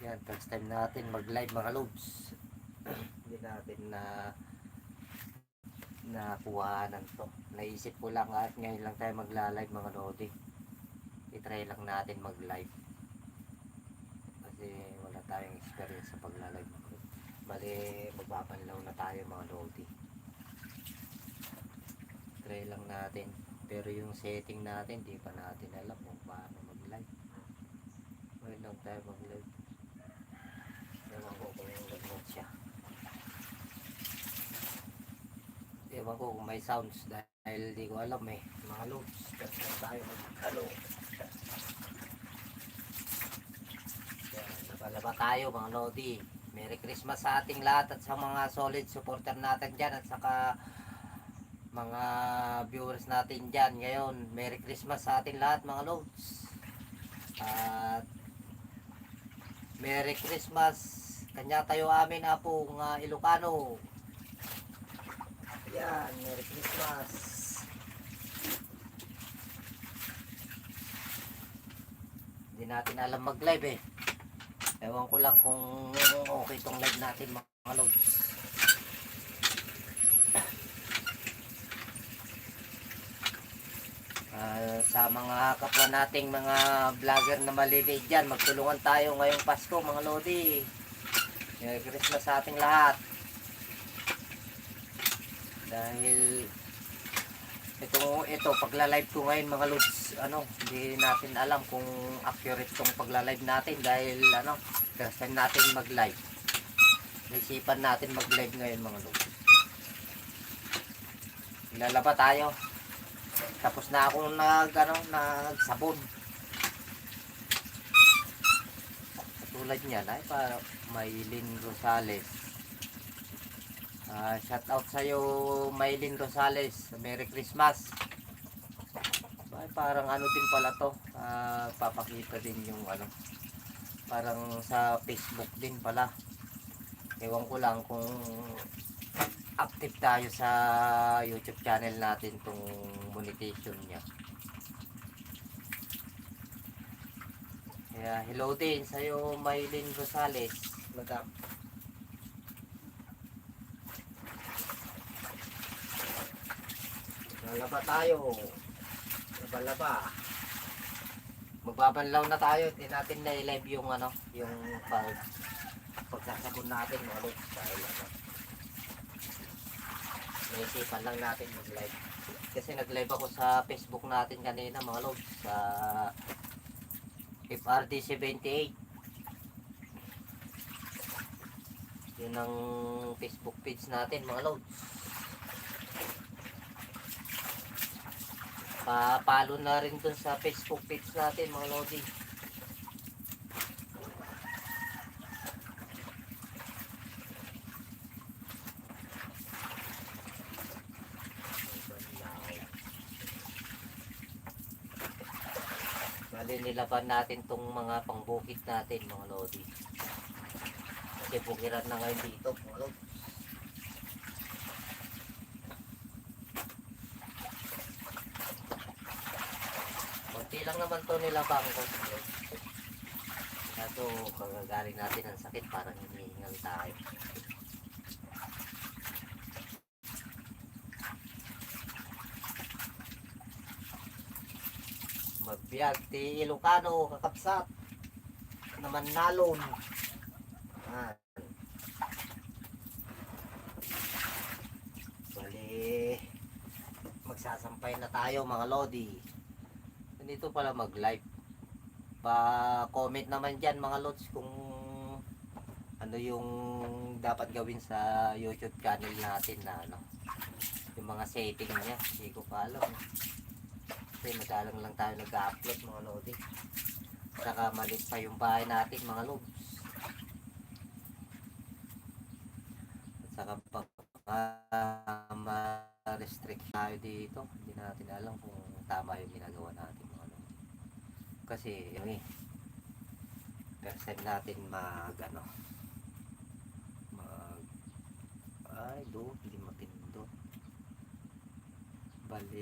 Yan, first time natin mag-live mga lods. Hindi natin nakuhanan to. Naisip ko lang at ngayon lang tayo magla-live mga lodi. I-try lang natin mag-live. Kasi wala tayong experience sa pagla-live. Bali, magpapanlaw na tayo mga lodi. Try lang natin. Pero yung setting natin, di pa natin alam kung paano mag-live. Ngayon lang tayo mag-live. Ewan ko kung nag-note siya. Ewan ko kung may sounds dahil di ko alam eh. Mga loops. Kasi tayo mag-ano. Nabalaba tayo mga lodi. Merry Christmas sa ating lahat at sa mga solid supporter natin dyan at saka mga viewers natin dyan ngayon. Merry Christmas sa ating lahat mga lods. At Merry Christmas kanya tayo amin apong Ilocano. Yan, Merry Christmas. Hindi natin alam mag live eh. Ewan ko lang kung okay tong live natin mga lods. Sa mga kapwa nating mga vlogger na maliliit dyan, magtulungan tayo ngayong Pasko mga lodi. Merry Christmas sa ating lahat. Dahil ito pagla-live ko ngayon mga lods, hindi natin alam kung accurate tong pagla-live natin dahil first time natin mag-live. Naisipan natin mag-live ngayon mga lods. Lalaba tayo. Tapos na ako nagsabon. Tulad niyan ay para Maylin Rosales. Shout out sa iyo Maylin Rosales. Merry Christmas. Ay, parang din pala to. Papakita din yung parang sa Facebook din pala. Ewan ko lang kung active tayo sa YouTube channel natin tong monetization niya. Kaya hello din sa iyo Maylin Rosales, madam. Lalaba tayo. Laba. Magbabanlaw na tayo. Hindi natin na-live yung yung pagsasabon natin mga lods dahil naisipan lang natin mag-live. Kasi nag-live ako sa Facebook natin kanina mga lods sa FRD 78. Yun ang Facebook page natin mga lods. Pa-follow na rin dun sa Facebook page natin mga lodi. Bali nilaban natin tong mga pangbukit natin mga lodi. Kasi bukiran na ngayon dito mga lodi. Konti lang naman to nilabang ko. Kaso kagagaling natin ang sakit parang hinihingal tayo. Magbiag ti Ilocano kakapsat naman nalon. Bali magsasampay na tayo mga lodi. Dito pala mag-live. Pa-comment naman dyan mga lods kung ano yung dapat gawin sa YouTube channel natin na yung mga setting niya. Hindi ko pa alam. Kasi madalang lang tayo nag-upload mga lodi. Saka malit pa yung bahay natin mga lods. At saka ma-restrict tayo dito. Hindi natin alam kung tama yung ginagawa natin. Kasi yun first time natin hindi matindo bali